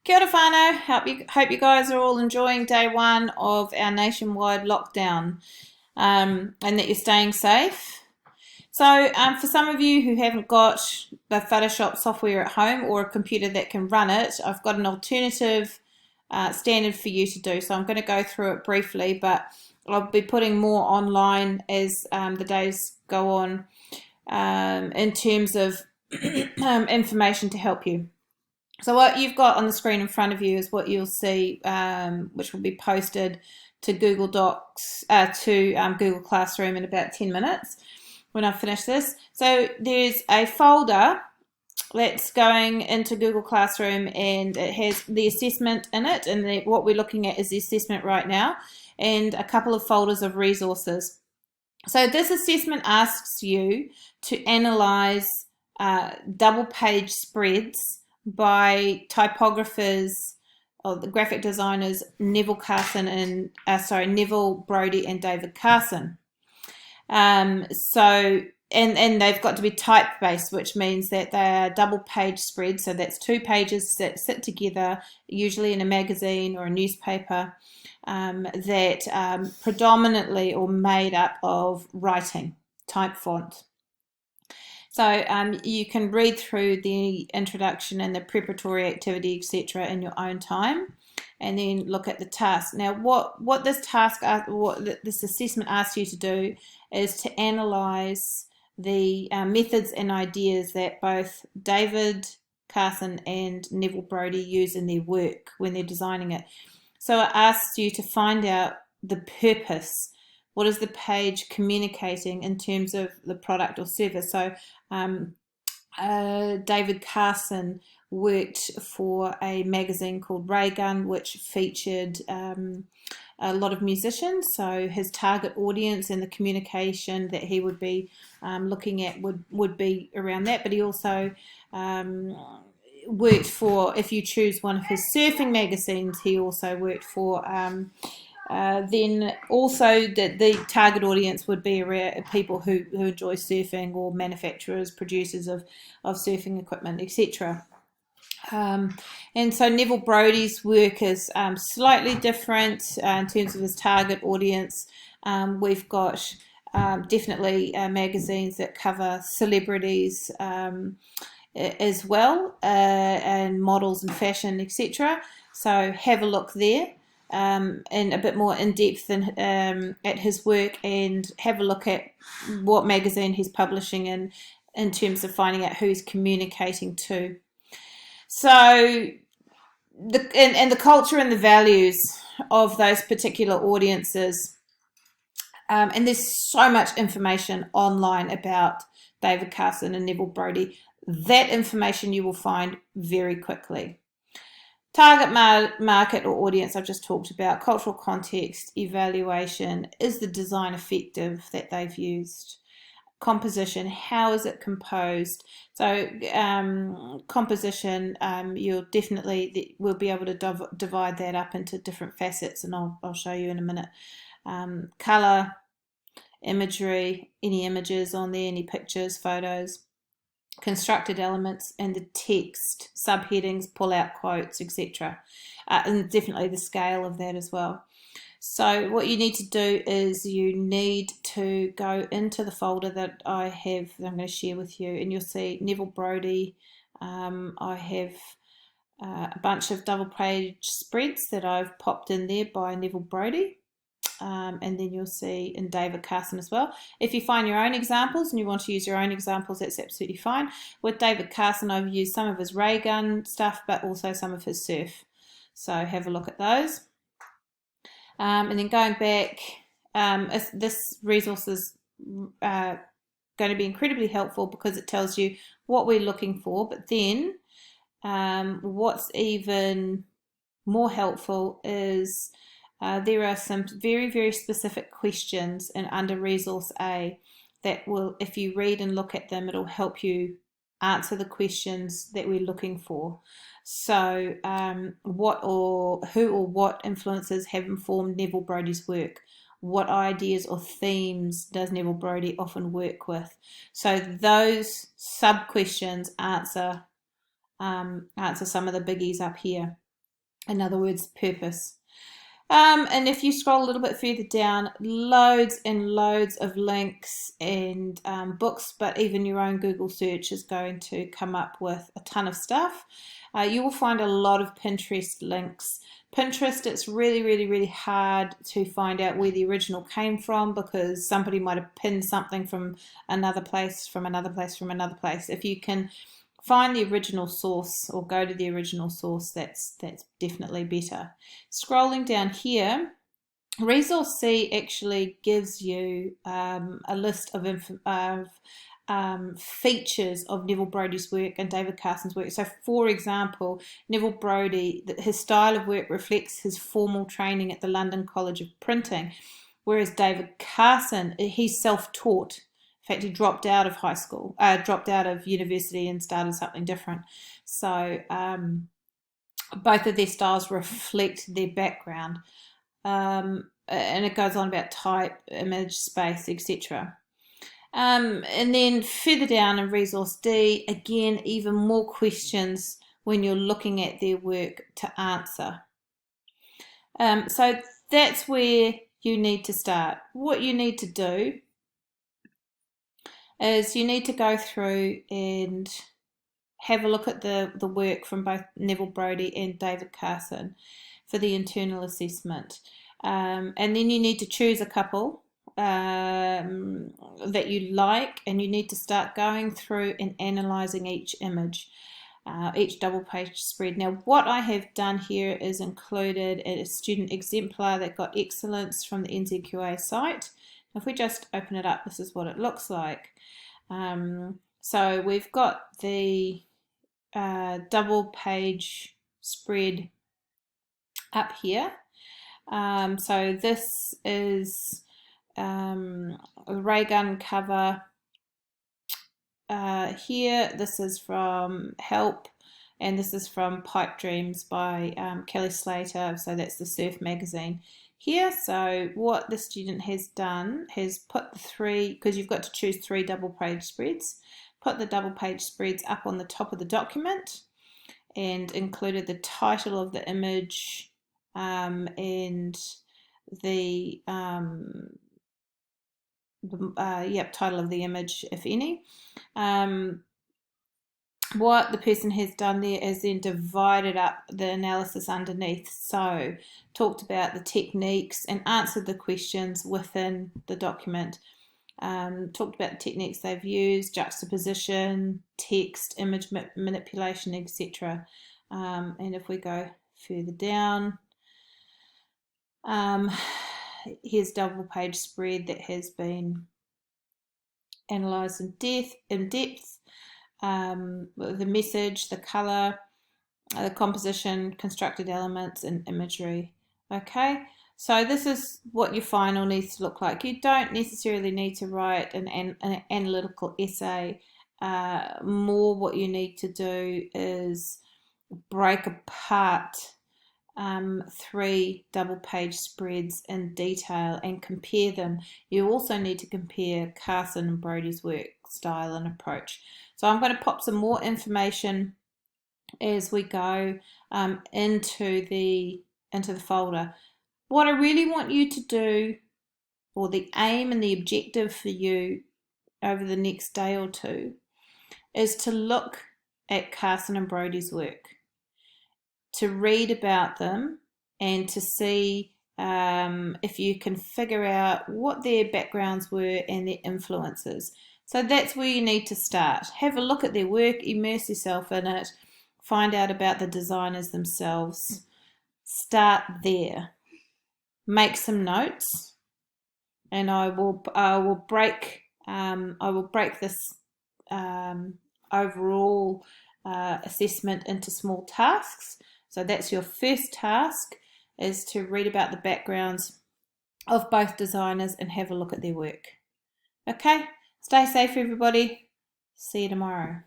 Kia ora whānau. Hope you guys are all enjoying day one of our nationwide lockdown, and that you're staying safe. So, for some of you who haven't got the Photoshop software at home or a computer that can run it, I've got an alternative standard for you to do. So I'm going to go through it briefly, but I'll be putting more online as the days go on in terms of information to help you. So what you've got on the screen in front of you is what you'll see, which will be posted to Google Docs, to Google Classroom in about 10 minutes when I finish this. So there's a folder that's going into Google Classroom, and it has the assessment in it, and what we're looking at is the assessment right now, and a couple of folders of resources. So this assessment asks you to analyze double page spreads by typographers or the graphic designers Neville Brody and David Carson. And they've got to be type-based, which means that they are double page spreads. So that's two pages that sit together, usually in a magazine or a newspaper, that predominantly or made up of writing, type font. So you can read through the introduction and the preparatory activity, etc., in your own time, and then look at the task. Now, what this assessment asks you to do is to analyse the methods and ideas that both David Carson and Neville Brody use in their work when they're designing it. So it asks you to find out the purpose. What is the page communicating in terms of the product or service? So David Carson worked for a magazine called Ray Gun, which featured a lot of musicians. So his target audience and the communication that he would be looking at would be around that. But he also worked for, if you choose one of his surfing magazines, he also worked for then also the target audience would be around people who enjoy surfing, or manufacturers, producers of surfing equipment, etc. And so Neville Brody's work is slightly different in terms of his target audience. We've got definitely magazines that cover celebrities as well, and models and fashion, etc. So have a look there. And a bit more in depth at his work, and have a look at what magazine he's publishing in terms of finding out who he's communicating to. So the culture and the values of those particular audiences, and there's so much information online about David Carson and Neville Brody. That information you will find very quickly. Target market or audience I've just talked about, cultural context, evaluation, is the design effective that they've used? Composition, how is it composed? So composition, we'll be able to divide that up into different facets, and I'll show you in a minute. Colour, imagery, any images on there, any pictures, photos, constructed elements, and the text, subheadings, pull-out quotes, etc. And definitely the scale of that as well. So what you need to do is you need to go into the folder that I have, that I'm going to share with you, and you'll see Neville Brody. I have a bunch of double page spreads that I've popped in there by Neville Brody. And then you'll see in David Carson as well. If you find your own examples and you want to use your own examples, that's absolutely fine. With David Carson, I've used some of his ray gun stuff, but also some of his surf. So have a look at those. And then going back, this resource is going to be incredibly helpful because it tells you what we're looking for, but then what's even more helpful is there are some very, very specific questions under Resource A that will, if you read and look at them, it'll help you answer the questions that we're looking for. So who or what influences have informed Neville Brody's work? What ideas or themes does Neville Brody often work with? So those sub-questions answer some of the biggies up here. In other words, purpose. And if you scroll a little bit further down, loads and loads of links and books, but even your own Google search is going to come up with a ton of stuff. You will find a lot of Pinterest links. Pinterest, it's really, really, really hard to find out where the original came from, because somebody might have pinned something from another place, from another place, from another place. If you can find the original source or go to the original source, that's definitely better. Scrolling down here, Resource C actually gives you a list of features of Neville Brody's work and David Carson's work. So, for example, Neville Brody, his style of work reflects his formal training at the London College of Printing, whereas David Carson, he's self-taught. In fact, he dropped out of high school, dropped out of university and started something different. So both of their styles reflect their background. And it goes on about type, image, space, etc. And then further down in Resource D, again, even more questions when you're looking at their work to answer. So that's where you need to start. What you need to do is you need to go through and have a look at the work from both Neville Brody and David Carson for the internal assessment. And then you need to choose a couple that you like, and you need to start going through and analysing each image, each double page spread. Now, what I have done here is included a student exemplar that got excellence from the NZQA site. If we just open it up, this is what it looks like. So we've got the double page spread up here. So this is a ray gun cover here. This is from Help, and this is from Pipe Dreams by Kelly Slater. So that's the surf magazine here. So what the student has done has put the three, because you've got to choose 3 double page spreads, put the double page spreads up on the top of the document and included the title of the image and the title of the image, if any. What the person has done there is then divided up the analysis underneath. So talked about the techniques and answered the questions within the document. Talked about the techniques they've used, juxtaposition, text, image manipulation, etc. And if we go further down, here's double page spread that has been analysed in depth. The message, the colour, the composition, constructed elements, and imagery. Okay, so this is what your final needs to look like. You don't necessarily need to write an analytical essay. More what you need to do is break apart 3 double page spreads in detail and compare them. You also need to compare Carson and Brody's work style and approach. So I'm going to pop some more information as we go into the folder. What I really want you to do, or the aim and the objective for you over the next day or two, is to look at Carson and Brody's work, to read about them, and to see if you can figure out what their backgrounds were and their influences. So that's where you need to start. Have a look at their work, immerse yourself in it, find out about the designers themselves. Start there. Make some notes, and I will break this overall assessment into small tasks. So that's your first task, is to read about the backgrounds of both designers and have a look at their work. Okay, stay safe everybody. See you tomorrow.